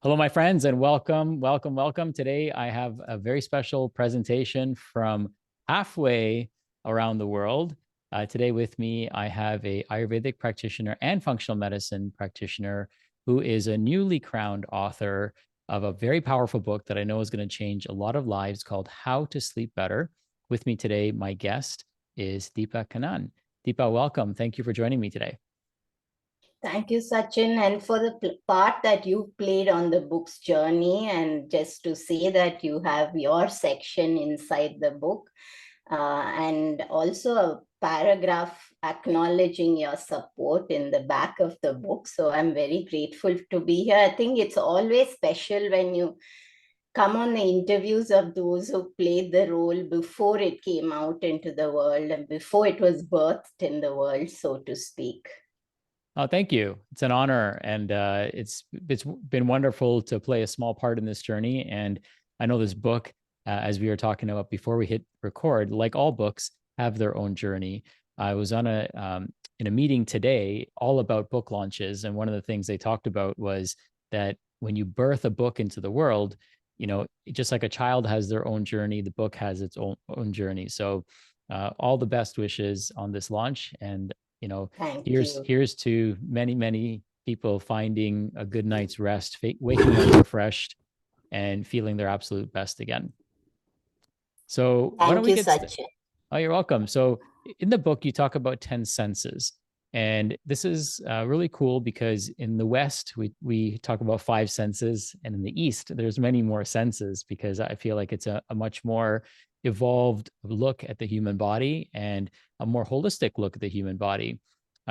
Hello, my friends, and welcome, welcome, welcome. Today, I have a very special presentation from halfway around the world. Today with me, I have a Ayurvedic practitioner and functional medicine practitioner who is a newly crowned author of a very powerful book that I know is going to change a lot of lives called How to Sleep Better. With me today, my guest is Deepa Kannan. Deepa, welcome. Thank you for joining me today. Thank you, Sachin, and for the part that you played on the book's journey, and just to say that you have your section inside the book, and also a paragraph acknowledging your support in the back of the book. So I'm very grateful to be here. I think it's always special when you come on the interviews of those who played the role before it came out into the world and before it was birthed in the world, so to speak. Oh, thank you. It's an honor, and it's been wonderful to play a small part in this journey. And I know this book, as we were talking about before we hit record, like all books, have their own journey. I was on in a meeting today all about book launches, and one of the things they talked about was that when you birth a book into the world, just like a child has their own journey, the book has its own journey. So, all the best wishes on this launch, and Thank you. here's to many people finding a good night's rest, waking up refreshed, and feeling their absolute best again. So why don't Thank we you, get Sachin. Oh, you're welcome. So in the book, you talk about 10 senses. And this is really cool because in the West, we talk about five senses. And in the East, there's many more senses because I feel like it's a much more evolved look at the human body and a more holistic look at the human body.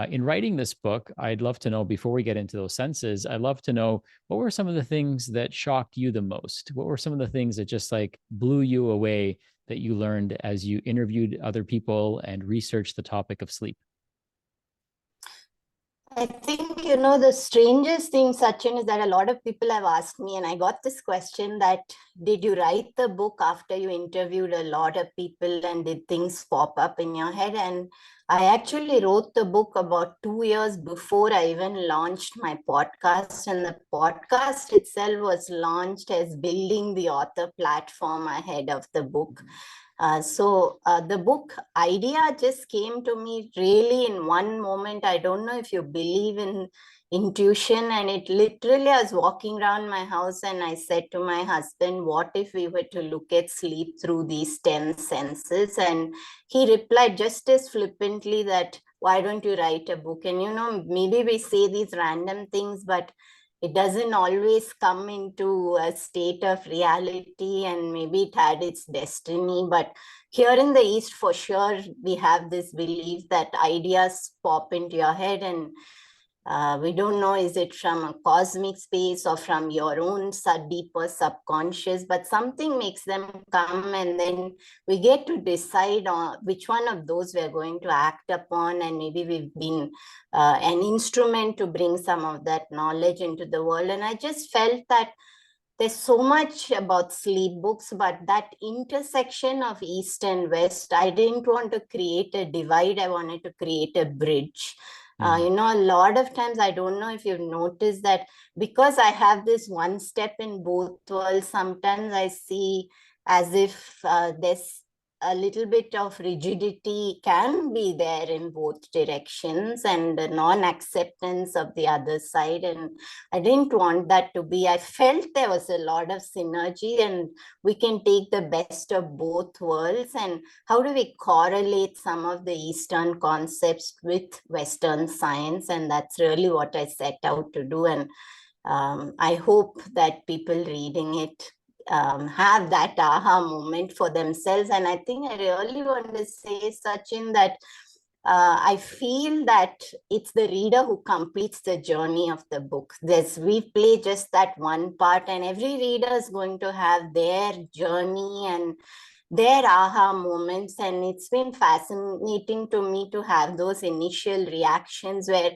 In writing this book, I'd love to know, before we get into those senses, I'd love to know, what were some of the things that shocked you the most? What were some of the things that just like blew you away that you learned as you interviewed other people and researched the topic of sleep? I think, the strangest thing, Sachin, is that a lot of people have asked me, and I got this question that, did you write the book after you interviewed a lot of people and did things pop up in your head? And I actually wrote the book about 2 years before I even launched my podcast. And the podcast itself was launched as building the author platform ahead of the book. So the book idea just came to me really in one moment. I don't know if you believe in intuition, and it literally, I was walking around my house and I said to my husband, what if we were to look at sleep through these 10 senses? And he replied just as flippantly that, why don't you write a book? And maybe we say these random things, but it doesn't always come into a state of reality, and maybe it had its destiny. But here in the East, for sure, we have this belief that ideas pop into your head, and we don't know, is it from a cosmic space or from your own deeper subconscious, but something makes them come, and then we get to decide on which one of those we're going to act upon. And maybe we've been an instrument to bring some of that knowledge into the world. And I just felt that there's so much about sleep books, but that intersection of East and West, I didn't want to create a divide. I wanted to create a bridge. A lot of times, I don't know if you've noticed that because I have this one step in both worlds, sometimes I see as if there's a little bit of rigidity can be there in both directions, and non-acceptance of the other side. And I didn't want that to be. I felt there was a lot of synergy, and we can take the best of both worlds. And how do we correlate some of the Eastern concepts with Western science? And that's really what I set out to do. And I hope that people reading it have that aha moment for themselves. And I think I really want to say, Sachin, that I feel that it's the reader who completes the journey of the book. We play just that one part, and every reader is going to have their journey and their aha moments. And it's been fascinating to me to have those initial reactions where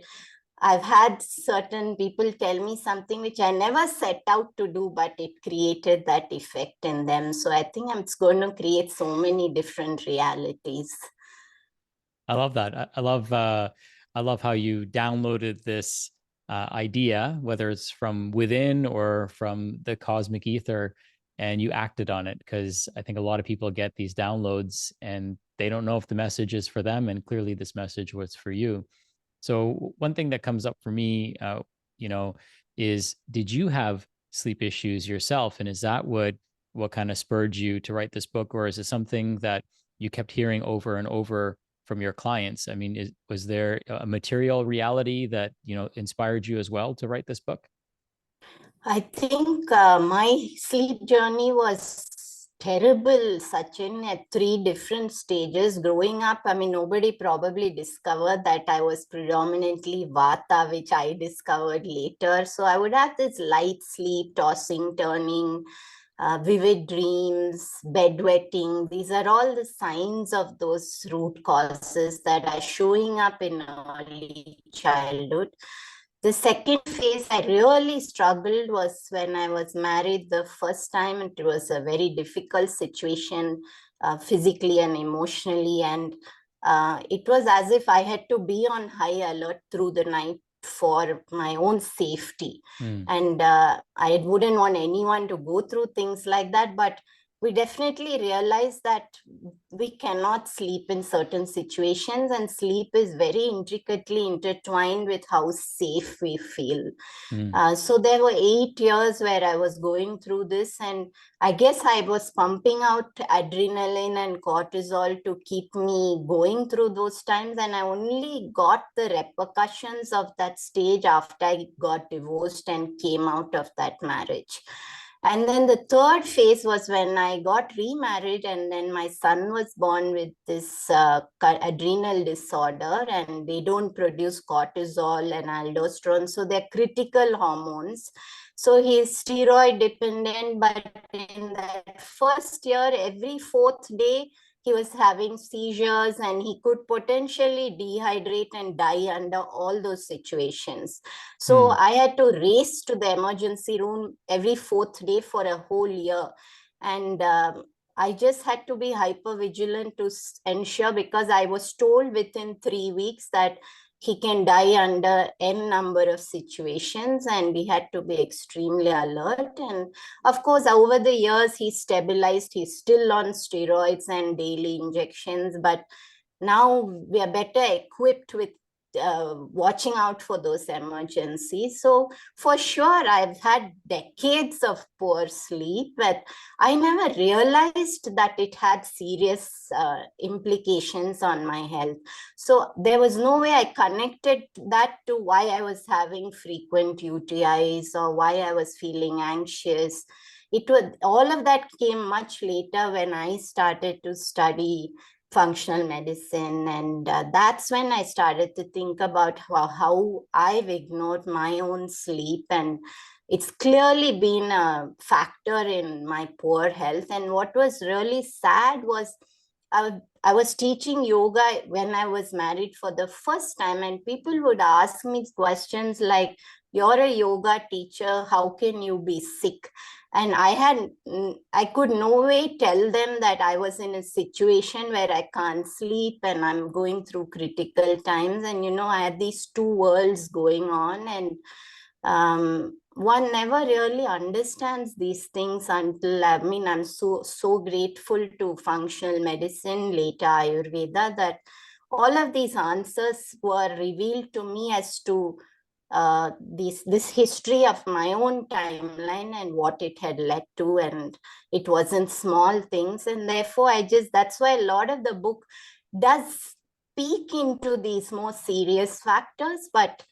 I've had certain people tell me something which I never set out to do, but it created that effect in them. So I think it's going to create so many different realities. I love that. I love how you downloaded this idea, whether it's from within or from the cosmic ether, and you acted on it. Because I think a lot of people get these downloads and they don't know if the message is for them. And clearly, this message was for you. So one thing that comes up for me, you know, is did you have sleep issues yourself, and is that what kind of spurred you to write this book, or is it something that you kept hearing over and over from your clients? I mean, was there a material reality that inspired you as well to write this book? I think my sleep journey was terrible, Sachin, at three different stages. Growing up, I mean, nobody probably discovered that I was predominantly Vata, which I discovered later. So I would have this light sleep, tossing, turning, vivid dreams, bedwetting. These are all the signs of those root causes that are showing up in early childhood. The second phase I really struggled was when I was married the first time. It was a very difficult situation, physically and emotionally. And it was as if I had to be on high alert through the night for my own safety. Mm, And I wouldn't want anyone to go through things like that. But we definitely realized that we cannot sleep in certain situations, and sleep is very intricately intertwined with how safe we feel. mm, So there were 8 years where I was going through this, and I guess I was pumping out adrenaline and cortisol to keep me going through those times. And I only got the repercussions of that stage after I got divorced and came out of that marriage. And then the third phase was when I got remarried, and then my son was born with this adrenal disorder, and they don't produce cortisol and aldosterone. So they're critical hormones. So he's steroid dependent, but in that first year, every fourth day, he was having seizures, and he could potentially dehydrate and die under all those situations. So mm. I had to race to the emergency room every fourth day for a whole year. And I just had to be hyper vigilant to ensure, because I was told within 3 weeks that he can die under n number of situations, and we had to be extremely alert. And of course, over the years, he stabilized. He's still on steroids and daily injections, but now we are better equipped with watching out for those emergencies. So for sure, I've had decades of poor sleep, but I never realized that it had serious implications on my health. So there was no way I connected that to why I was having frequent UTIs or why I was feeling anxious. It was all of that came much later when I started to study functional medicine. And that's when I started to think about how I've ignored my own sleep. And it's clearly been a factor in my poor health. And what was really sad was I was teaching yoga when I was married for the first time, and people would ask me questions like, "You're a yoga teacher, how can you be sick?" And I could no way tell them that I was in a situation where I can't sleep and I'm going through critical times. And I had these two worlds going on, and one never really understands these things until, I mean, I'm so grateful to functional medicine, later Ayurveda, that all of these answers were revealed to me as to this history of my own timeline and what it had led to. And it wasn't small things. And therefore, that's why a lot of the book does speak into these more serious factors. But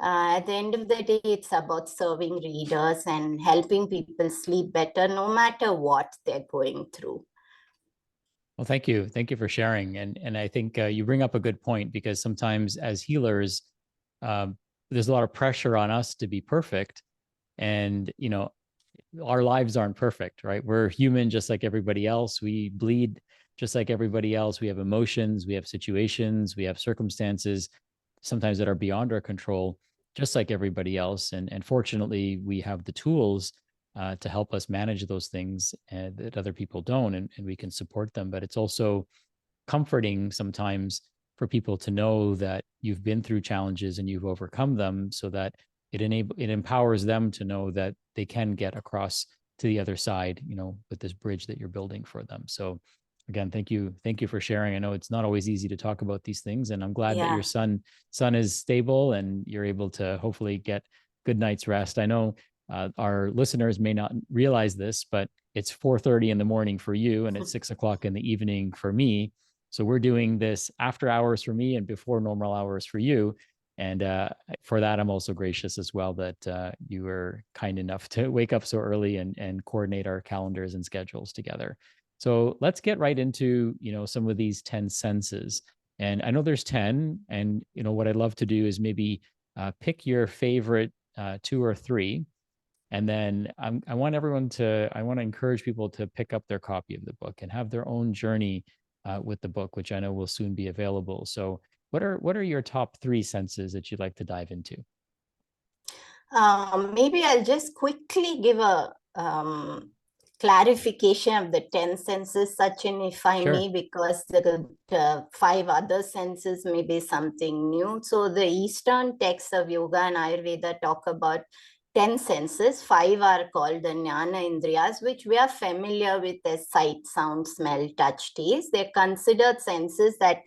at the end of the day, it's about serving readers and helping people sleep better, no matter what they're going through. Well, thank you. Thank you for sharing. And I think you bring up a good point, because sometimes as healers, um, there's a lot of pressure on us to be perfect. And, our lives aren't perfect, right? We're human just like everybody else. We bleed just like everybody else. We have emotions, we have situations, we have circumstances, sometimes that are beyond our control, just like everybody else. And fortunately, we have the tools to help us manage those things that other people don't, and we can support them. But it's also comforting sometimes for people to know that you've been through challenges and you've overcome them, so that it empowers them to know that they can get across to the other side, with this bridge that you're building for them. So again, thank you for sharing. I know it's not always easy to talk about these things, and I'm glad that your son is stable and you're able to hopefully get good night's rest. I know our listeners may not realize this, but it's 4:30 in the morning for you, and it's 6 o'clock in the evening for me. So we're doing this after hours for me and before normal hours for you. And for that, I'm also gracious as well that you were kind enough to wake up so early and coordinate our calendars and schedules together. So let's get right into, some of these 10 senses. And I know there's 10, and, what I'd love to do is maybe pick your favorite 2 or 3. And then I want to encourage people to pick up their copy of the book and have their own journey with the book, which I know will soon be available. So what are your top 3 senses that you'd like to dive into? Maybe I'll just quickly give a clarification of the 10 senses, Sachin, if I may, because the 5 other senses may be something new. So the Eastern texts of Yoga and Ayurveda talk about 10 senses. 5 are called the Jnana Indriyas, which we are familiar with as sight, sound, smell, touch, taste. They're considered senses that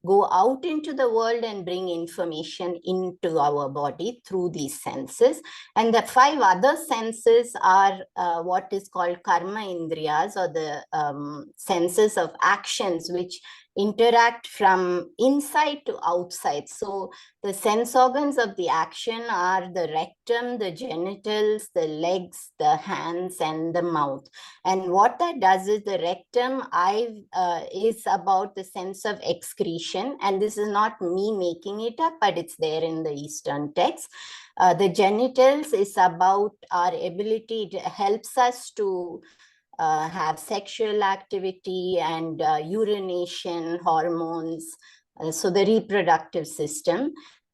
go out into the world and bring information into our body through these senses. And the 5 other senses are what is called karma indriyas, or the senses of actions, which interact from inside to outside. So the sense organs of the action are the rectum, the genitals, the legs, the hands, and the mouth. And what that does is the rectum is about the sense of excretion. And this is not me making it up, but it's there in the Eastern text. The genitals is about our ability, it helps us to have sexual activity and urination, hormones, so the reproductive system.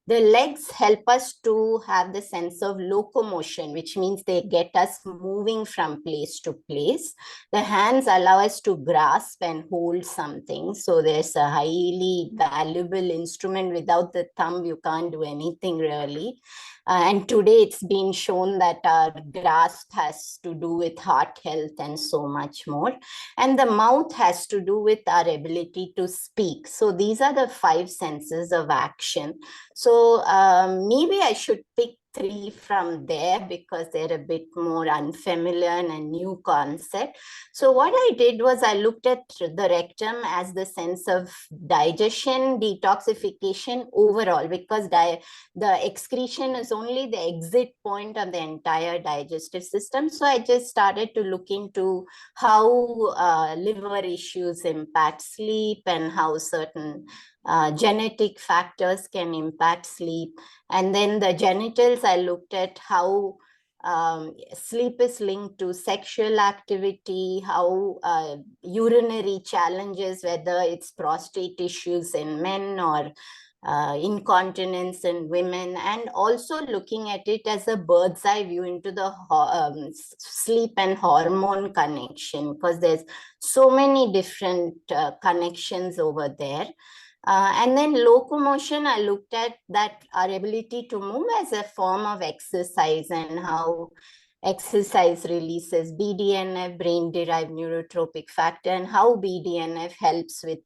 The legs help us to have the sense of locomotion, which means they get us moving from place to place. The hands allow us to grasp and hold something. So there's a highly valuable instrument. Without the thumb, you can't do anything really. And today it's been shown that our grasp has to do with heart health and so much more. And the mouth has to do with our ability to speak. So these are the 5 senses of action. So maybe I should pick 3 from there because they're a bit more unfamiliar and a new concept. So what I did was I looked at the rectum as the sense of digestion, detoxification overall, because the excretion is only the exit point of the entire digestive system. So I just started to look into how liver issues impact sleep and how certain genetic factors can impact sleep. And then the genitals, I looked at how sleep is linked to sexual activity, how urinary challenges, whether it's prostate issues in men or incontinence in women, and also looking at it as a bird's eye view into the sleep and hormone connection, because there's so many different connections over there. And then locomotion, I looked at that our ability to move as a form of exercise and how exercise releases BDNF, brain-derived neurotropic factor, and how BDNF helps with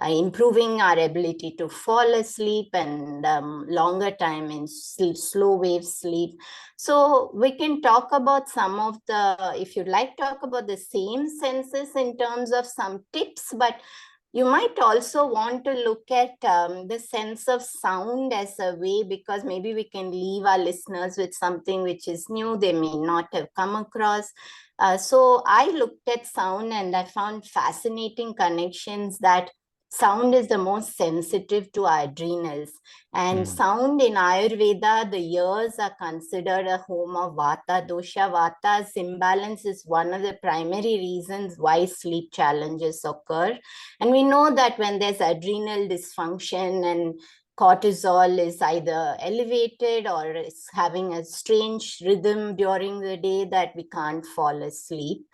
improving our ability to fall asleep and longer time in slow wave sleep. So we can talk about some of the, if you'd like, talk about the same senses in terms of some tips, but you might also want to look at the sense of sound as a way, because maybe we can leave our listeners with something which is new, they may not have come across. So I looked at sound and I found fascinating connections that sound is the most sensitive to our adrenals. And sound in Ayurveda, the ears are considered a home of Vata. Dosha Vata's imbalance is one of the primary reasons why sleep challenges occur. And we know that when there's adrenal dysfunction and cortisol is either elevated or is having a strange rhythm during the day, that we can't fall asleep.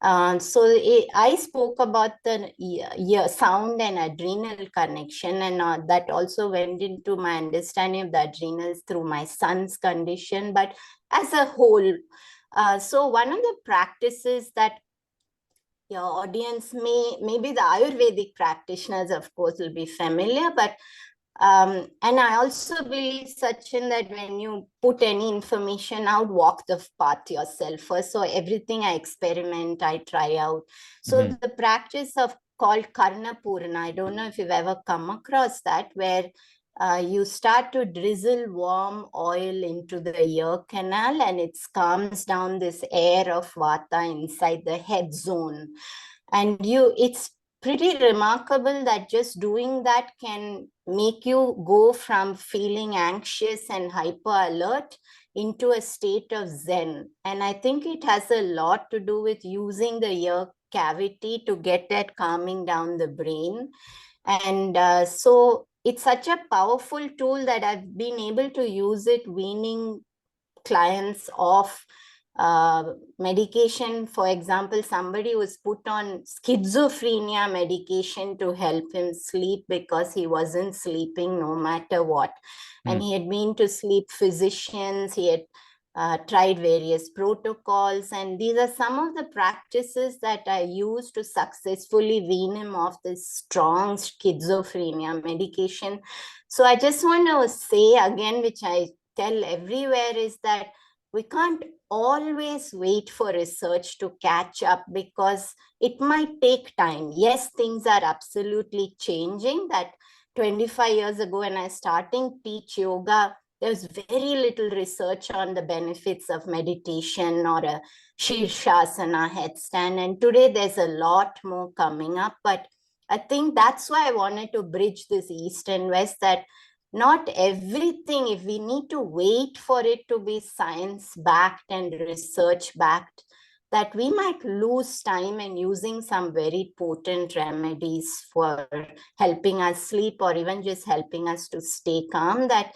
I spoke about the sound and adrenal connection, and that also went into my understanding of the adrenals through my son's condition, but as a whole. So one of the practices that your audience maybe the Ayurvedic practitioners, of course, will be familiar, but and I also believe, Sachin, that when you put any information out, walk the path yourself first. So everything I experiment, I try out. So the practice of called Karna Purna, I don't know if you've ever come across that, where you start to drizzle warm oil into the ear canal, and it calms down this air of Vata inside the head zone. And it's pretty remarkable that just doing that can make you go from feeling anxious and hyper alert into a state of zen. And I think it has a lot to do with using the ear cavity to get that calming down the brain. And so it's such a powerful tool that I've been able to use it weaning clients off medication. For example, somebody was put on schizophrenia medication to help him sleep because he wasn't sleeping no matter what. And he had been to sleep physicians, he had tried various protocols, and these are some of the practices that I use to successfully wean him off this strong schizophrenia medication. So I just want to say again, which I tell everywhere, is that we can't always wait for research to catch up because it might take time. Yes, things are absolutely changing. That 25 years ago when I started teach yoga, there was very little research on the benefits of meditation or a Shirshasana headstand. And today there's a lot more coming up. But I think that's why I wanted to bridge this East and West, that not everything, if we need to wait for it to be science-backed and research-backed, that we might lose time in using some very potent remedies for helping us sleep or even just helping us to stay calm. That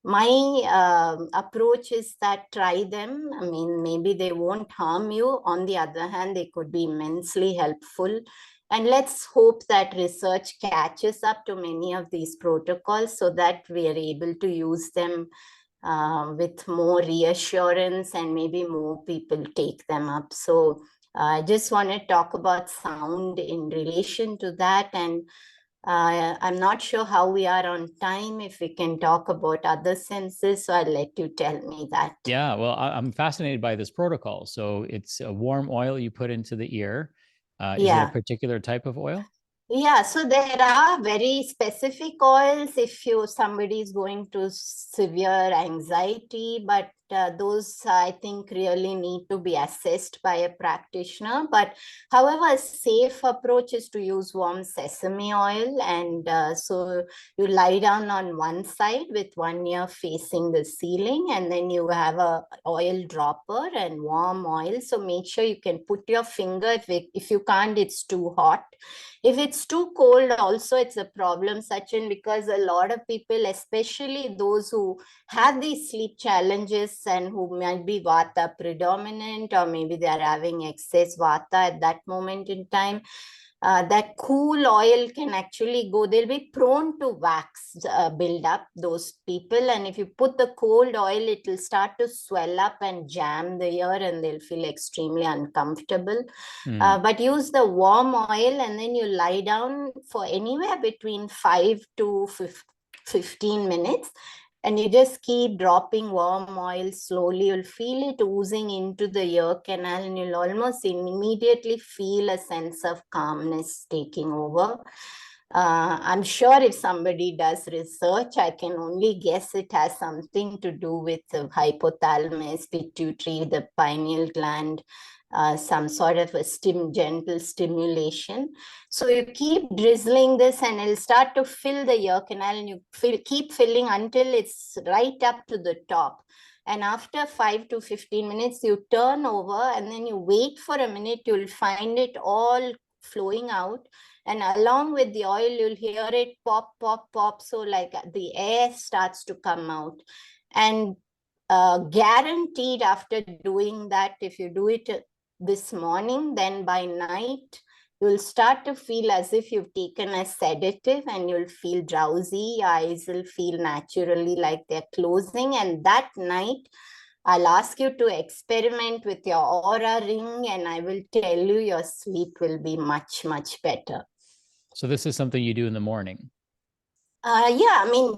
my approach is that try them. I mean, maybe they won't harm you. On the other hand, they could be immensely helpful. And let's hope that research catches up to many of these protocols so that we are able to use them with more reassurance and maybe more people take them up. So I just want to talk about sound in relation to that. And I'm not sure how we are on time, if we can talk about other senses. So I'll let you tell me that. Yeah, well, I'm fascinated by this protocol. So it's a warm oil you put into the ear. Is it a Yeah. particular type of oil? Yeah, so there are very specific oils if somebody is going to severe anxiety, but those I think really need to be assessed by a practitioner. But however, a safe approach is to use warm sesame oil, and so you lie down on one side with one ear facing the ceiling, and then you have a oil dropper and warm oil. So make sure you can put your finger, if you can't, it's too hot. If it's too cold, also it's a problem, Sachin, because a lot of people, especially those who have these sleep challenges and who might be Vata predominant, or maybe they are having excess Vata at that moment in time, that cool oil can actually go, they'll be prone to wax buildup, those people. And if you put the cold oil, it will start to swell up and jam the ear and they'll feel extremely uncomfortable. But use the warm oil, and then you lie down for anywhere between 5 to 15 minutes. And you just keep dropping warm oil slowly. You'll feel it oozing into the ear canal, and you'll almost immediately feel a sense of calmness taking over. I'm sure if somebody does research, I can only guess it has something to do with the hypothalamus, pituitary, the pineal gland, some sort of a gentle stimulation. So you keep drizzling this and it'll start to fill the ear canal, and you keep filling until it's right up to the top. And after 5 to 15 minutes, you turn over and then you wait for a minute, you'll find it all flowing out. And along with the oil, you'll hear it pop, pop, pop. So like the air starts to come out. And guaranteed after doing that, if you do it this morning, then by night, you'll start to feel as if you've taken a sedative and you'll feel drowsy. Your eyes will feel naturally like they're closing. And that night, I'll ask you to experiment with your aura ring, and I will tell you your sleep will be much, much better. So this is something you do in the morning. Yeah, I mean,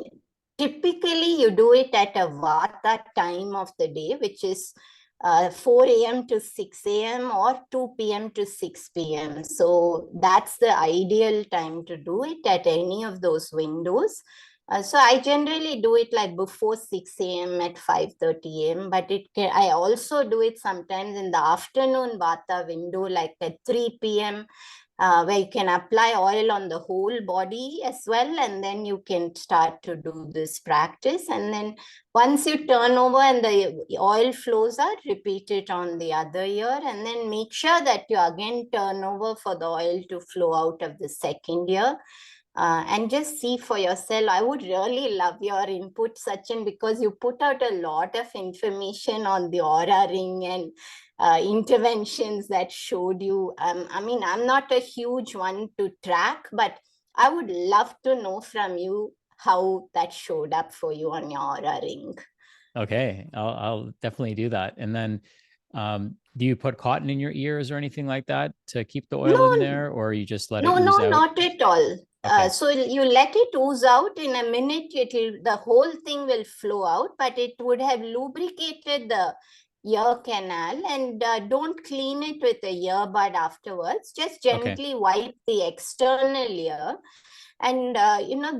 typically you do it at a Vata time of the day, which is 4 a.m. to 6 a.m. or 2 p.m. to 6 p.m. So that's the ideal time to do it at any of those windows. So I generally do it like before 6 a.m. at 5:30 a.m. But I also do it sometimes in the afternoon Vata window, like at 3 p.m. Where you can apply oil on the whole body as well, and then you can start to do this practice. And then once you turn over and the oil flows out, repeat it on the other ear, and then make sure that you again turn over for the oil to flow out of the second ear. And just see for yourself. I would really love your input, Sachin, because you put out a lot of information on the aura ring and interventions that showed you. I mean, I'm not a huge one to track, but I would love to know from you how that showed up for you on your aura ring. Okay, I'll definitely do that. And then, do you put cotton in your ears or anything like that to keep the oil in No, there, or you just let it no, ooze no, out? not at all. Okay. So you let it ooze out in a minute. The whole thing will flow out, but it would have lubricated the ear canal. And don't clean it with a earbud afterwards. Just Okay. gently wipe the external ear. And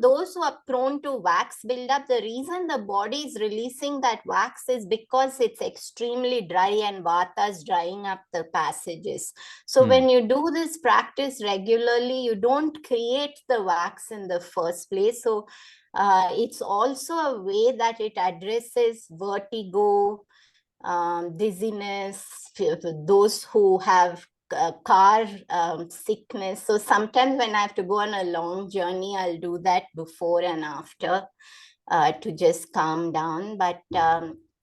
those who are prone to wax buildup, the reason the body is releasing that wax is because it's extremely dry and vata is drying up the passages. So Hmm. when you do this practice regularly, you don't create the wax in the first place. So it's also a way that it addresses vertigo, dizziness, those who have car sickness. So sometimes when I have to go on a long journey, I'll do that before and after to just calm down. But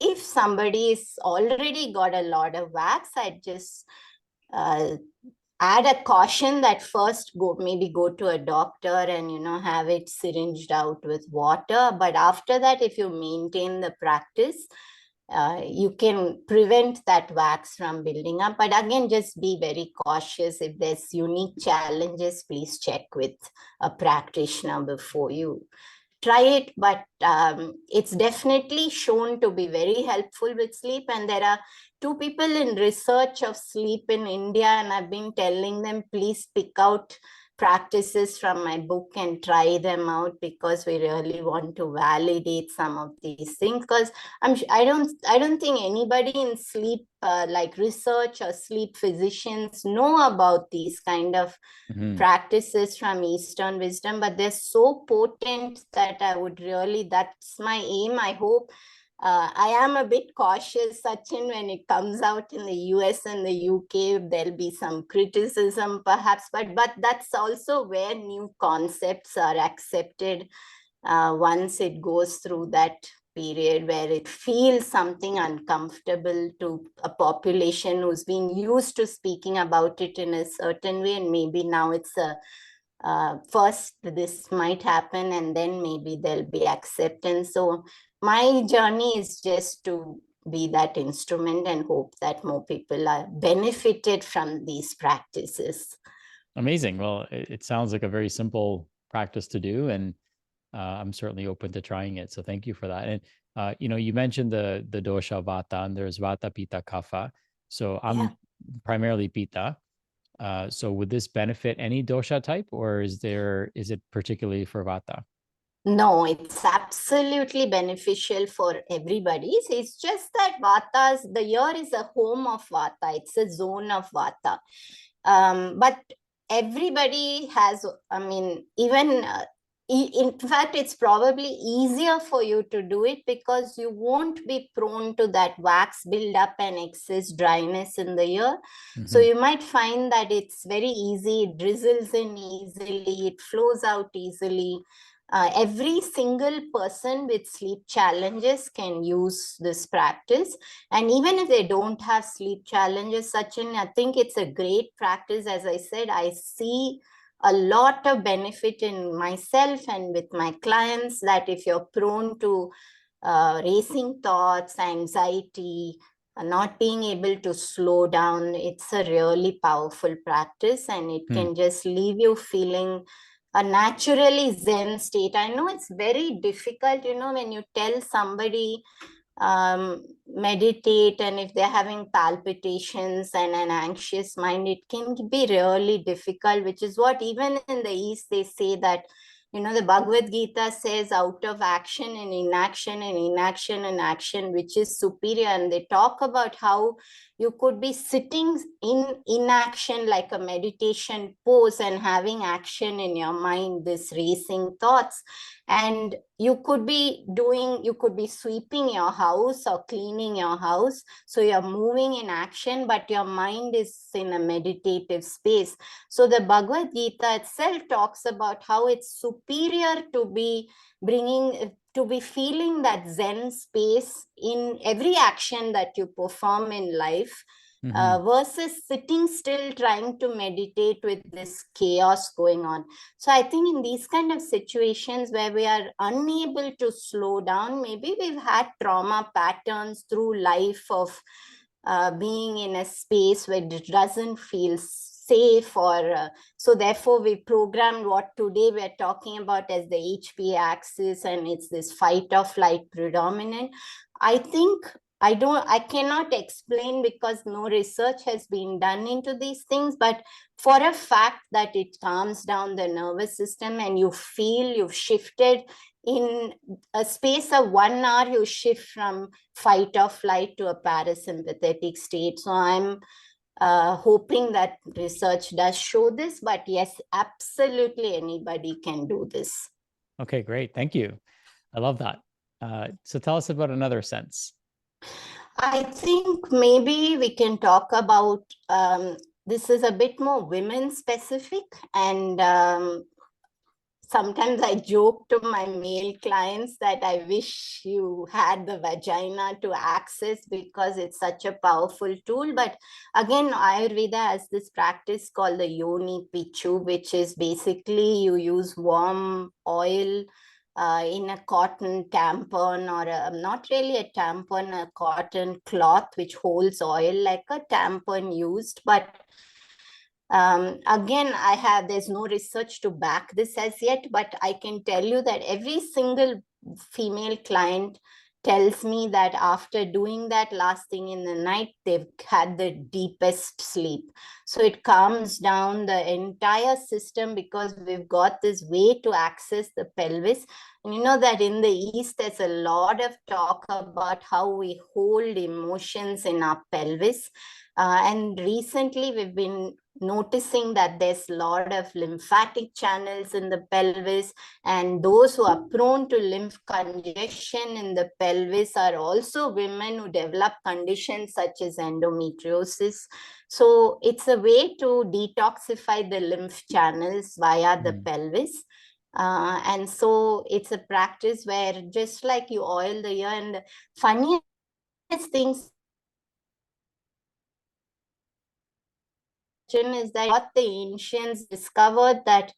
if somebody's already got a lot of wax, I'd just uh, add a caution that first maybe go to a doctor and have it syringed out with water. But after that, if you maintain the practice, you can prevent that wax from building up. But again, just be very cautious. If there's unique challenges, please check with a practitioner before you try it. But it's definitely shown to be very helpful with sleep. And there are two people in research of sleep in India, and I've been telling them, please pick out practices from my book and try them out, because we really want to validate some of these things. Because I don't think anybody in sleep like research or sleep physicians know about these kind of Hmm. practices from Eastern wisdom, but they're so potent that that's my aim. I hope. I am a bit cautious, Sachin, when it comes out in the US and the UK. There'll be some criticism, perhaps, but that's also where new concepts are accepted once it goes through that period where it feels something uncomfortable to a population who's been used to speaking about it in a certain way, and maybe now it's a first this might happen and then maybe there'll be acceptance. So my journey is just to be that instrument and hope that more people are benefited from these practices. Amazing. Well, it sounds like a very simple practice to do, and I'm certainly open to trying it. So thank you for that. And you mentioned the dosha vata, and there's vata, pitta, kapha. So Yeah. I'm primarily pitta. So would this benefit any dosha type, or is it particularly for vata? No, it's absolutely beneficial for everybody. It's just that the ear is a home of Vata. It's a zone of Vata. But everybody has, I mean, even in fact, it's probably easier for you to do it because you won't be prone to that wax buildup and excess dryness in the ear. So Hmm. you might find that it's very easy, it drizzles in easily, it flows out easily. Every single person with sleep challenges can use this practice. And even if they don't have sleep challenges, Sachin, I think it's a great practice. As I said, I see a lot of benefit in myself and with my clients that if you're prone to racing thoughts, anxiety, not being able to slow down, it's a really powerful practice, and it can just leave you feeling a naturally zen state. I know it's very difficult, when you tell somebody meditate, and if they're having palpitations and an anxious mind, it can be really difficult, which is what even in the East they say that, the Bhagavad Gita says out of action and inaction and inaction and action, which is superior. And they talk about how you could be sitting in inaction like a meditation pose and having action in your mind, this racing thoughts. And you could be sweeping your house or cleaning your house. So you're moving in action, but your mind is in a meditative space. So the Bhagavad Gita itself talks about how it's superior to be feeling that Zen space in every action that you perform in life. Versus sitting still trying to meditate with this chaos going on. So I think in these kind of situations where we are unable to slow down, maybe we've had trauma patterns through life of being in a space where it doesn't feel safe, or so therefore we programmed what today we're talking about as the HP axis, and it's this fight or flight predominant. I think I cannot explain because no research has been done into these things, but for a fact that it calms down the nervous system and you feel you've shifted in a space of 1 hour, you shift from fight or flight to a parasympathetic state. So I'm hoping that research does show this, but yes, absolutely anybody can do this. Okay, great. Thank you. I love that. So tell us about another sense. I think maybe we can talk about, this is a bit more women specific, and sometimes I joke to my male clients that I wish you had the vagina to access because it's such a powerful tool. But again, Ayurveda has this practice called the Yoni Pichu, which is basically you use warm oil in a cotton tampon, or not really a tampon, a cotton cloth which holds oil like a tampon used. But again, there's no research to back this as yet, but I can tell you that every single female client tells me that after doing that last thing in the night, they've had the deepest sleep. So it calms down the entire system because we've got this way to access the pelvis. And you know that in the East, there's a lot of talk about how we hold emotions in our pelvis. And recently we've been noticing that there's a lot of lymphatic channels in the pelvis, and those who are prone to lymph congestion in the pelvis are also women who develop conditions such as endometriosis. So it's a way to detoxify the lymph channels via the pelvis. And so it's a practice where just like you oil the ear, and the funniest things is that what the ancients discovered that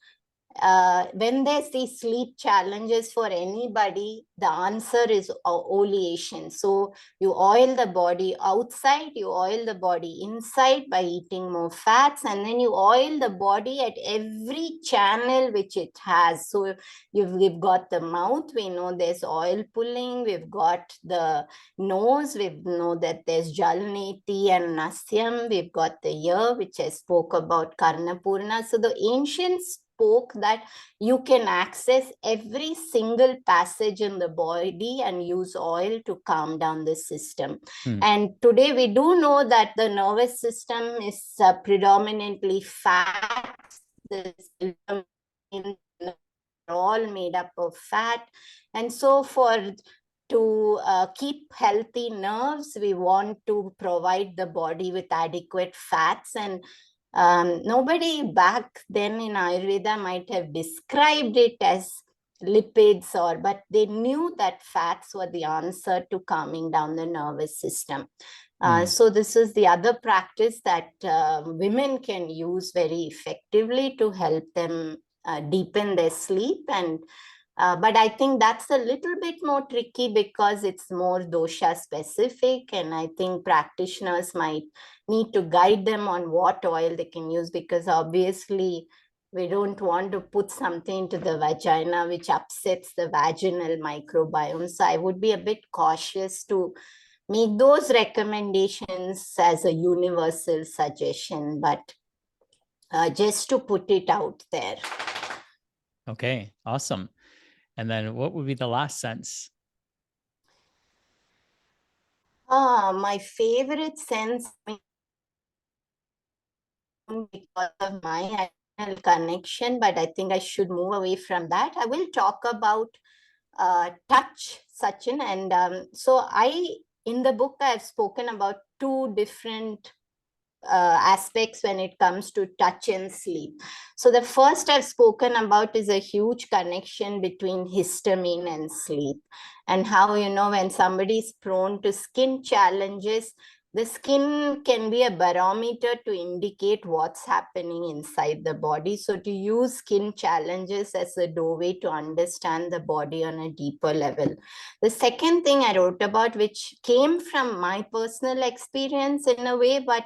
when there's these sleep challenges for anybody, the answer is oleation. So you oil the body outside, you oil the body inside by eating more fats, and then you oil the body at every channel which it has. So we've got the mouth, we know there's oil pulling, we've got the nose, we know that there's jalneti and nasyam, we've got the ear, which I spoke about, karnapurna. So the ancients spoke that you can access every single passage in the body and use oil to calm down the system. And today we do know that the nervous system is predominantly fat. They're all made up of fat. And so to keep healthy nerves, we want to provide the body with adequate fats. And nobody back then in Ayurveda might have described it as lipids, but they knew that fats were the answer to calming down the nervous system. So this is the other practice that women can use very effectively to help them deepen their sleep. And but I think that's a little bit more tricky because it's more dosha specific, and I think practitioners might need to guide them on what oil they can use, because obviously we don't want to put something into the vagina which upsets the vaginal microbiome. So I would be a bit cautious to make those recommendations as a universal suggestion, but just to put it out there. Okay, awesome. And then what would be the last sense? My favorite sense, because of my connection, but I think I should move away from that. I will talk about touch, Sachin. And so in the book, I've spoken about two different aspects when it comes to touch and sleep. So the first I've spoken about is a huge connection between histamine and sleep, and how, when somebody is prone to skin challenges, the skin can be a barometer to indicate what's happening inside the body. So to use skin challenges as a doorway to understand the body on a deeper level. The second thing I wrote about, which came from my personal experience in a way, but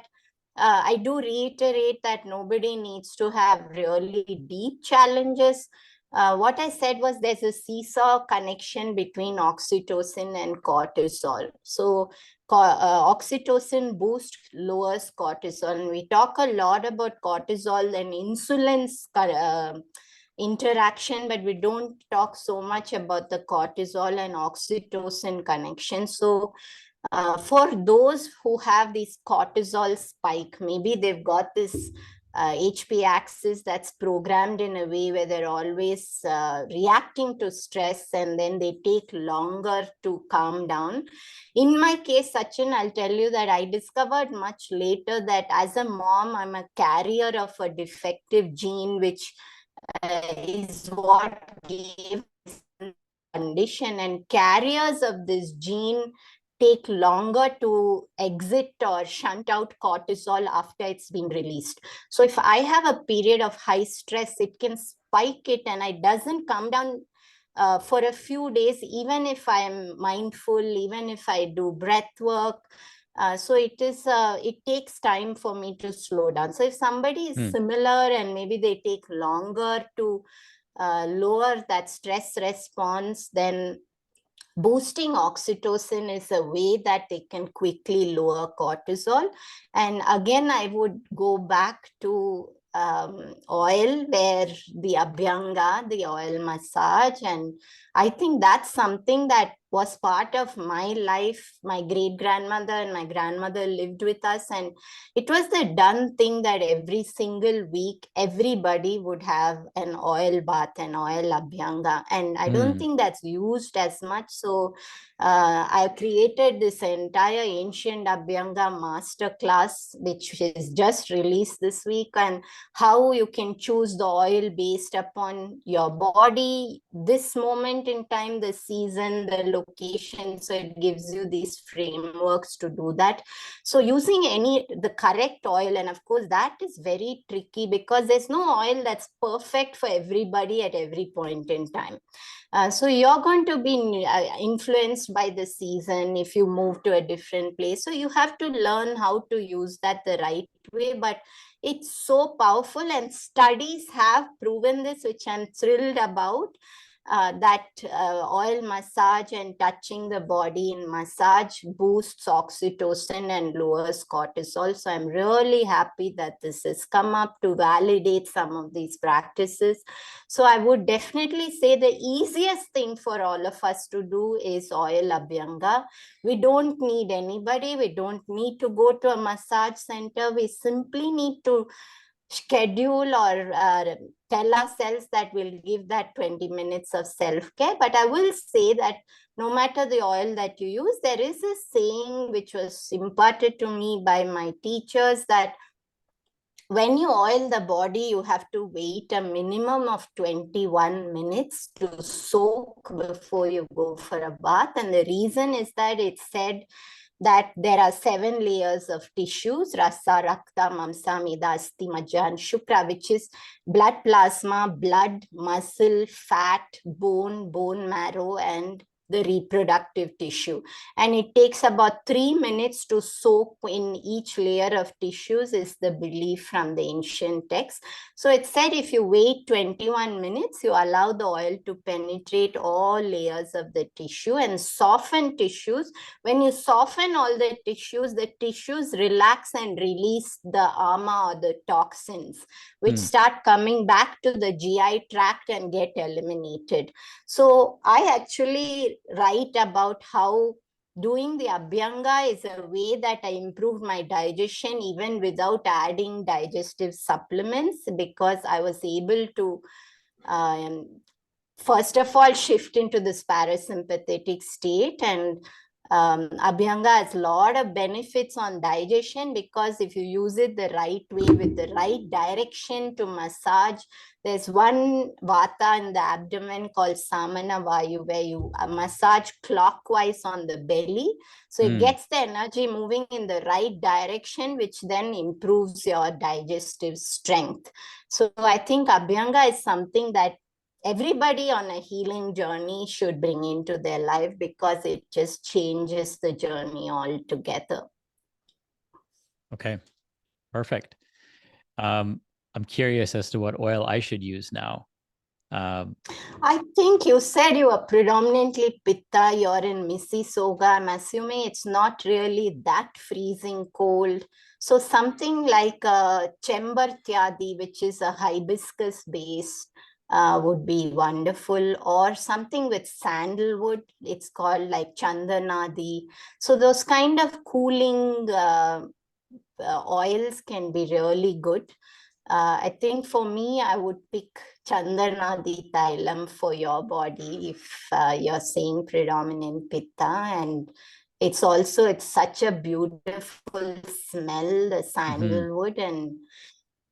I do reiterate that nobody needs to have really deep challenges. What I said was there's a seesaw connection between oxytocin and cortisol. So oxytocin boosts, lowers cortisol. And we talk a lot about cortisol and insulin's interaction, but we don't talk so much about the cortisol and oxytocin connection. So for those who have this cortisol spike, maybe they've got this HP axis that's programmed in a way where they're always reacting to stress, and then they take longer to calm down. In my case, Sachin, I'll tell you that I discovered much later that as a mom, I'm a carrier of a defective gene, which is what gave this condition. And carriers of this gene take longer to exit or shunt out cortisol after it's been released. So if I have a period of high stress, it can spike it, and it doesn't come down for a few days, even if I am mindful, even if I do breath work. So it takes time for me to slow down. So if somebody is similar and maybe they take longer to lower that stress response, then boosting oxytocin is a way that they can quickly lower cortisol. And again, I would go back to oil, where the abhyanga, the oil massage, and I think that's something that was part of my life. My great grandmother and my grandmother lived with us, and it was the done thing that every single week everybody would have an oil bath, an oil abhyanga, and I don't think that's used as much. So I created this entire ancient abhyanga master class, which is just released this week, and how you can choose the oil based upon your body, this moment in time, the season, the location. So it gives you these frameworks to do that. So using the correct oil, and of course that is very tricky because there's no oil that's perfect for everybody at every point in time. So you're going to be influenced by the season if you move to a different place. So you have to learn how to use that the right way, but it's so powerful, and studies have proven this, which I'm thrilled about. That oil massage and touching the body in massage boosts oxytocin and lowers cortisol. So I'm really happy that this has come up to validate some of these practices. So I would definitely say the easiest thing for all of us to do is oil abhyanga. We don't need anybody. We don't need to go to a massage center. We simply need to schedule or tell ourselves that we'll give that 20 minutes of self-care. But I will say that no matter the oil that you use, there is a saying which was imparted to me by my teachers, that when you oil the body, you have to wait a minimum of 21 minutes to soak before you go for a bath. And the reason is that it's said that there are 7 layers of tissues: rasa, rakta, mamsa, meda, asti, majja, and shukra, which is blood plasma, blood, muscle, fat, bone, bone marrow, and the reproductive tissue. And it takes about 3 minutes to soak in each layer of tissues, is the belief from the ancient texts. So it said if you wait 21 minutes, you allow the oil to penetrate all layers of the tissue and soften tissues. When you soften all the tissues relax and release the ama or the toxins, which start coming back to the GI tract and get eliminated. So I actually write about how doing the Abhyanga is a way that I improved my digestion even without adding digestive supplements, because I was able to first of all shift into this parasympathetic state. And Abhyanga has a lot of benefits on digestion, because if you use it the right way with the right direction to massage, there's one vata in the abdomen called Samana Vayu, where you massage clockwise on the belly. So it gets the energy moving in the right direction, which then improves your digestive strength. So I think Abhyanga is something that everybody on a healing journey should bring into their life, because it just changes the journey altogether. Okay, perfect. I'm curious as to what oil I should use now. I think you said you are predominantly Pitta, you're in Mississauga. I'm assuming it's not really that freezing cold. So something like Chembartyadi, which is a hibiscus base, would be wonderful, or something with sandalwood. It's called like Chandanadi. So those kind of cooling oils can be really good. I think for me, I would pick Chandanadi Thailam for your body if you're saying predominant Pitta. And it's such a beautiful smell, the sandalwood. And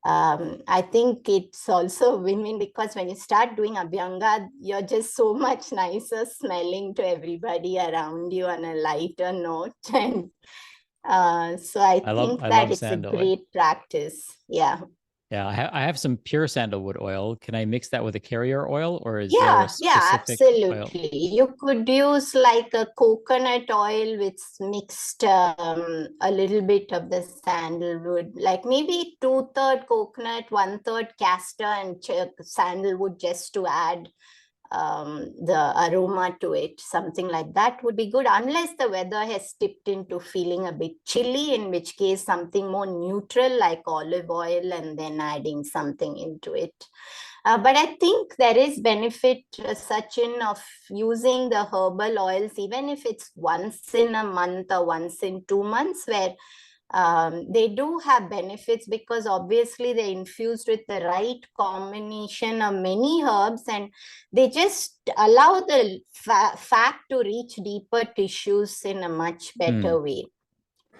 I think it's also a win-win, because when you start doing Abhyanga, you're just so much nicer smelling to everybody around you on a lighter note. And so I think that love it's a sandalwood. great practice. Yeah. Yeah, I have some pure sandalwood oil. Can I mix that with a carrier oil, or is there a specific oil? Absolutely. You could use like a coconut oil with mixed a little bit of the sandalwood, like maybe 2/3 coconut, 1/3 castor and sandalwood, just to add the aroma to it. Something like that would be good, unless the weather has tipped into feeling a bit chilly, in which case something more neutral like olive oil, and then adding something into it. But I think there is benefit, Sachin, of using the herbal oils, even if it's once in a month or once in 2 months, where they do have benefits, because obviously they're infused with the right combination of many herbs, and they just allow the fat to reach deeper tissues in a much better way.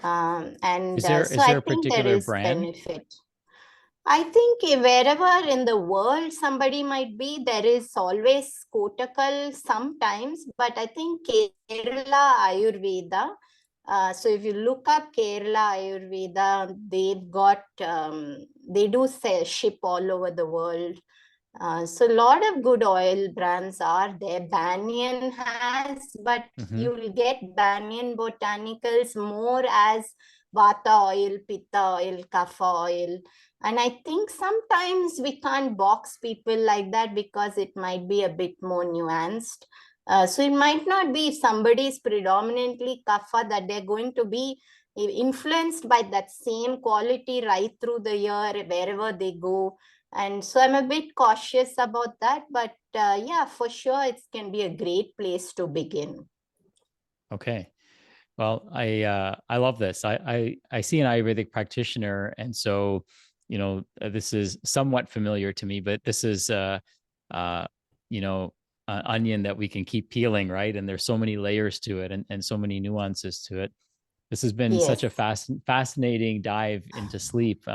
And so I a think there particular is brand? benefit. I think wherever in the world somebody might be, there is always Kotakal sometimes, but I think Kerala Ayurveda. So if you look up Kerala Ayurveda, they've got, they do ship all over the world. So a lot of good oil brands are there. Banyan has, but you will get Banyan Botanicals more as Vata oil, Pitta oil, Kapha oil. And I think sometimes we can't box people like that, because it might be a bit more nuanced. So it might not be, if somebody is predominantly Kapha, that they're going to be influenced by that same quality right through the year, wherever they go. And so I'm a bit cautious about that. But yeah, for sure, it can be a great place to begin. Okay. Well, I love this. I see an Ayurvedic practitioner, and so this is somewhat familiar to me, but this is you know an onion that we can keep peeling, right? And there's so many layers to it, and so many nuances to it. This has been such Yes. a fascinating dive into sleep.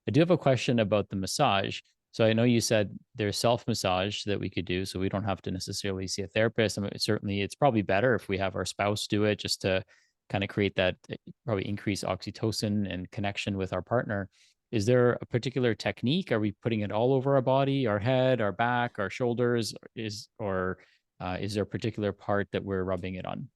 I do have a question about the massage. So I know you said there's self-massage that we could do, so we don't have to necessarily see a therapist. I mean, certainly it's probably better if we have our spouse do it, just to kind of create that, probably increase oxytocin and connection with our partner. Is there a particular technique? Are we putting it all over our body, our head, our back, our shoulders? Is there a particular part that we're rubbing it on?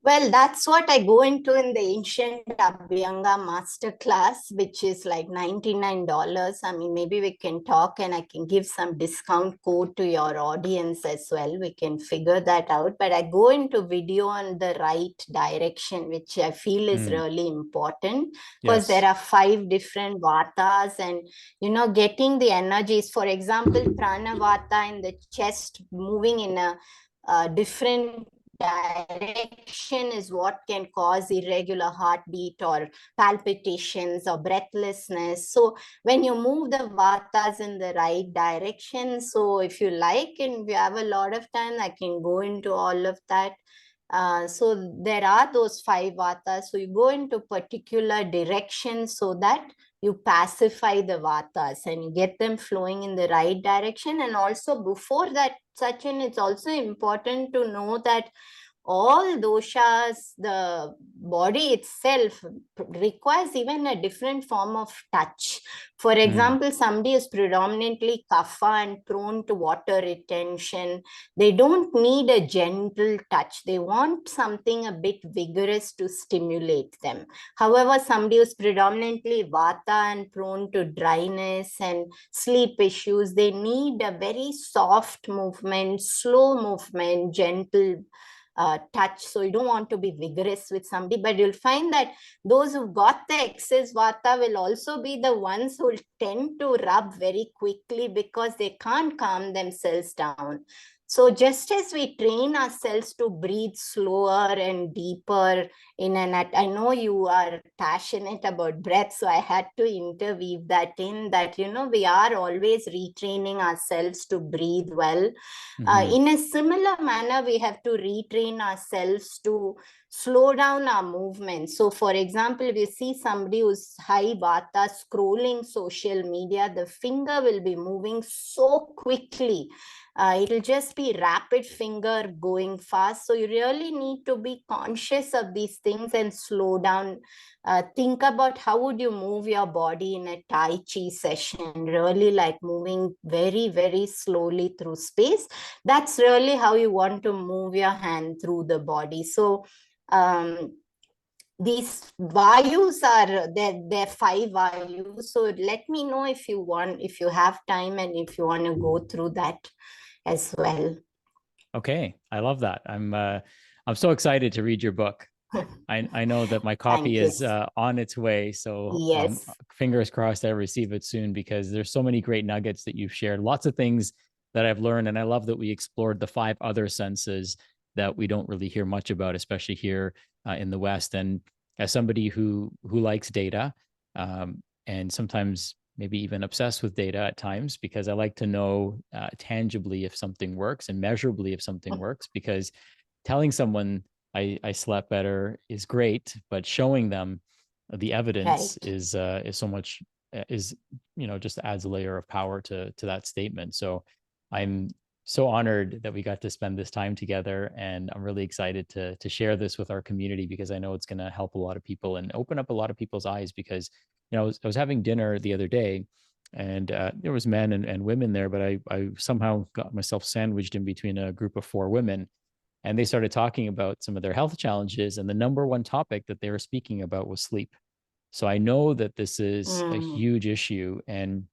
Well, that's what I go into in the ancient Abhyanga masterclass, which is like $99. I mean, maybe we can talk and I can give some discount code to your audience as well. We can figure that out. But I go into video on the right direction, which I feel is Mm, really important, because there yes. are 5 different vatas, and getting the energies. For example, prana vata in the chest moving in a different direction is what can cause irregular heartbeat or palpitations or breathlessness. So when you move the vatas in the right direction, so if you like and we have a lot of time, I can go into all of that. So there are those 5 vatas. So you go into particular directions so that you pacify the vatas and you get them flowing in the right direction. And also before that, Sachin, it's also important to know that all doshas, the body itself requires even a different form of touch. For Mm, example, somebody is predominantly kapha and prone to water retention. They don't need a gentle touch. They want something a bit vigorous to stimulate them. However, somebody who's predominantly vata and prone to dryness and sleep issues, they need a very soft movement, slow movement, gentle touch. So you don't want to be vigorous with somebody, but you'll find that those who've got the excess vata will also be the ones who tend to rub very quickly because they can't calm themselves down. So just as we train ourselves to breathe slower and deeper I know you are passionate about breath, so I had to interweave that in that, we are always retraining ourselves to breathe well. mm-hmm. In a similar manner, we have to retrain ourselves to slow down our movement. So, for example, if you see somebody who's high vata scrolling social media, the finger will be moving so quickly. It'll just be rapid finger going fast. So you really need to be conscious of these things and slow down. Think about how would you move your body in a Tai Chi session, really like moving very, very slowly through space. That's really how you want to move your hand through the body. So these vayus are they're 5 vayus. So let me know if you have time and if you want to go through that as well. Okay, I love that. I'm so excited to read your book. I know that my copy Thank you. is on its way, so Yes. fingers crossed I receive it soon, because there's so many great nuggets that you've shared. Lots of things that I've learned, and I love that we explored the 5 other senses that we don't really hear much about, especially here in the West. And as somebody who likes data, and sometimes maybe even obsessed with data at times, because I like to know tangibly if something works and measurably if something works, because telling someone I slept better is great, but showing them the evidence Right. is so much is just adds a layer of power to that statement. So I'm so honored that we got to spend this time together, and I'm really excited to share this with our community, because I know it's going to help a lot of people and open up a lot of people's eyes. Because I was having dinner the other day, and there was men and women there, but I somehow got myself sandwiched in between a group of 4 women, and they started talking about some of their health challenges, and the number one topic that they were speaking about was sleep. So I know that this is a Mm, huge issue, and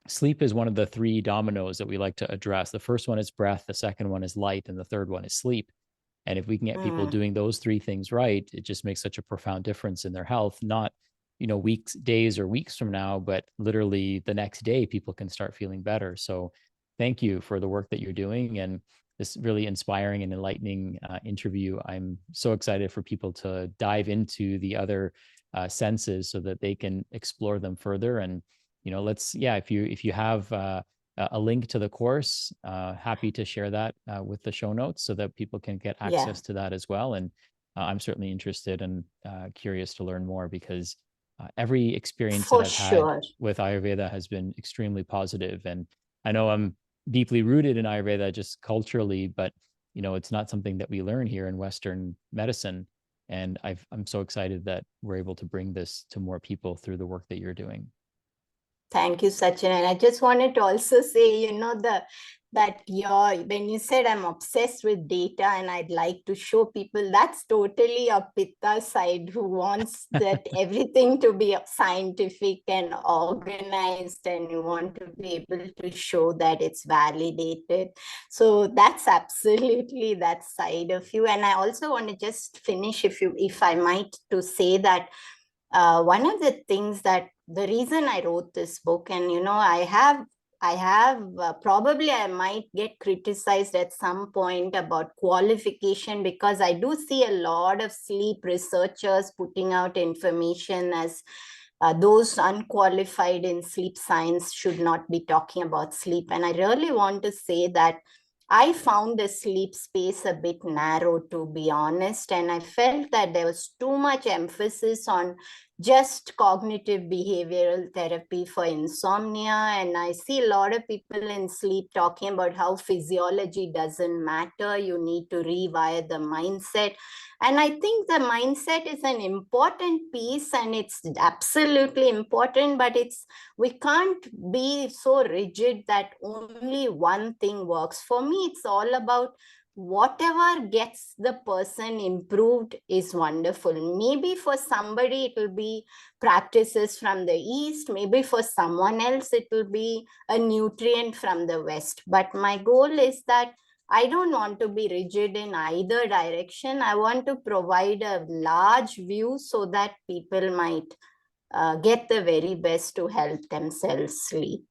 sleep is one of the 3 dominoes that we like to address. The first one is breath, the second one is light, and the third one is sleep. And if we can get people mm, doing those 3 things right, it just makes such a profound difference in their health. Not, weeks, days, or weeks from now, but literally the next day, people can start feeling better. So thank you for the work that you're doing, and this really inspiring and enlightening interview. I'm so excited for people to dive into the other senses so that they can explore them further. And if you have a link to the course, happy to share that with the show notes so that people can get yeah. access to that as well. And I'm certainly interested and curious to learn more, because every experience that For I've had sure. with Ayurveda has been extremely positive. And I know I'm deeply rooted in Ayurveda just culturally, but it's not something that we learn here in Western medicine. And I'm so excited that we're able to bring this to more people through the work that you're doing. Thank you, Sachin. And I just wanted to also say, when you said I'm obsessed with data and I'd like to show people, that's totally a Pitta side who wants that everything to be scientific and organized, and you want to be able to show that it's validated. So that's absolutely that side of you. And I also want to just finish, if I might, to say that one of the things that the reason I wrote this book, and probably I might get criticized at some point about qualification, because I do see a lot of sleep researchers putting out information as those unqualified in sleep science should not be talking about sleep. And I really want to say that I found the sleep space a bit narrow, to be honest. And I felt that there was too much emphasis on just cognitive behavioral therapy for insomnia. And I see a lot of people in sleep talking about how physiology doesn't matter. You need to rewire the mindset. And I think the mindset is an important piece, and it's absolutely important, but we can't be so rigid that only one thing works. For me, it's all about whatever gets the person improved is wonderful. Maybe for somebody, it will be practices from the East. Maybe for someone else, it will be a nutrient from the West. But my goal is that I don't want to be rigid in either direction. I want to provide a large view so that people might get the very best to help themselves sleep.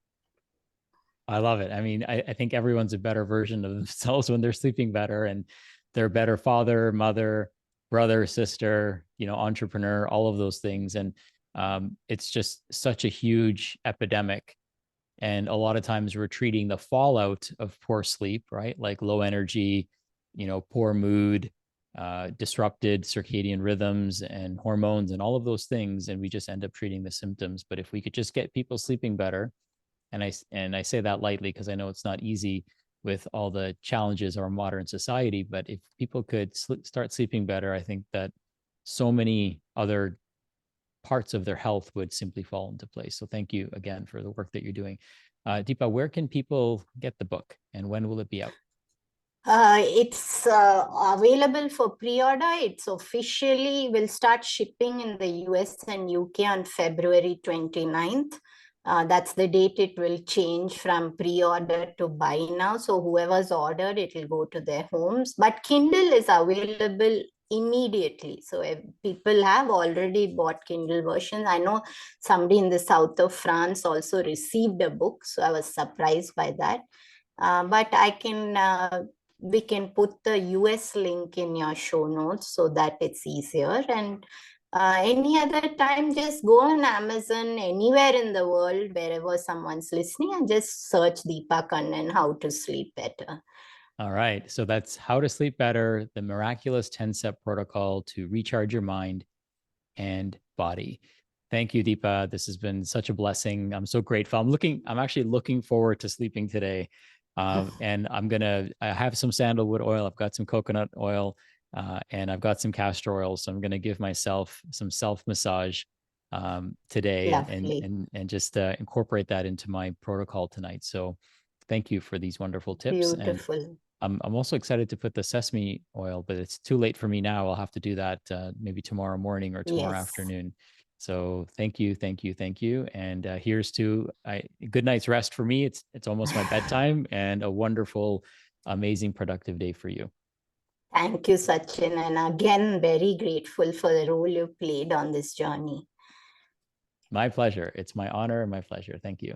I love it. I mean, I think everyone's a better version of themselves when they're sleeping better, and they're a better father, mother, brother, sister, entrepreneur, all of those things. And it's just such a huge epidemic. And a lot of times we're treating the fallout of poor sleep, right? Like low energy, poor mood, disrupted circadian rhythms and hormones and all of those things. And we just end up treating the symptoms. But if we could just get people sleeping better, and I say that lightly because I know it's not easy with all the challenges of our modern society, but if people could start sleeping better, I think that so many other parts of their health would simply fall into place. So thank you again for the work that you're doing. Deepa, where can people get the book, and when will it be out? It's available for pre-order. It's officially will start shipping in the US and UK on February 29th. That's the date it will change from pre-order to buy now. So whoever's ordered, it will go to their homes. But Kindle is available immediately. So if people have already bought Kindle versions. I know somebody in the south of France also received a book, so I was surprised by that. But we can put the US link in your show notes so that it's easier. And any other time, just go on Amazon, anywhere in the world, wherever someone's listening, and just search Deepa Kannan, How to Sleep Better. All right. So that's How to Sleep Better, the Miraculous 10-Step Protocol to Recharge Your Mind and Body. Thank you, Deepa. This has been such a blessing. I'm so grateful. I'm actually looking forward to sleeping today. And I have some sandalwood oil. I've got some coconut oil, and I've got some castor oil. So I'm going to give myself some self-massage today. Lovely. And just incorporate that into my protocol tonight. So thank you for these wonderful tips. Beautiful. And I'm also excited to put the sesame oil, but it's too late for me now. I'll have to do that maybe tomorrow morning or tomorrow afternoon. So thank you, thank you, thank you. And here's to good night's rest for me. It's almost my bedtime, and a wonderful, amazing, productive day for you. Thank you, Sachin. And again, very grateful for the role you played on this journey. My pleasure. It's my honor and my pleasure. Thank you.